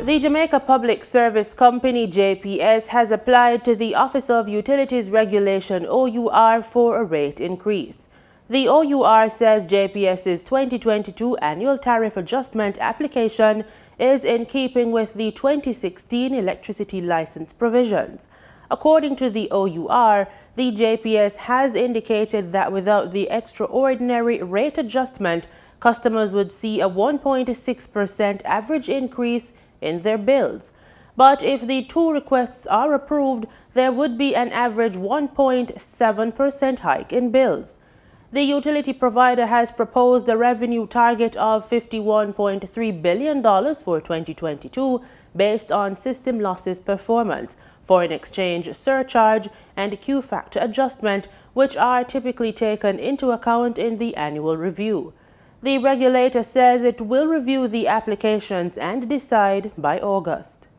The Jamaica Public Service Company JPS has applied to the Office of Utilities Regulation OUR for a rate increase. The OUR says JPS's 2022 annual tariff adjustment application is in keeping with the 2016 electricity license provisions. According to the OUR, the JPS has indicated that without the extraordinary rate adjustment, customers would see a 1.6% average increase in their bills. But if the two requests are approved, there would be an average 1.7% hike in bills. The utility provider has proposed a revenue target of $51.3 billion for 2022 based on system losses performance, foreign exchange surcharge, and Q-factor adjustment, which are typically taken into account in the annual review. The regulator says it will review the applications and decide by August.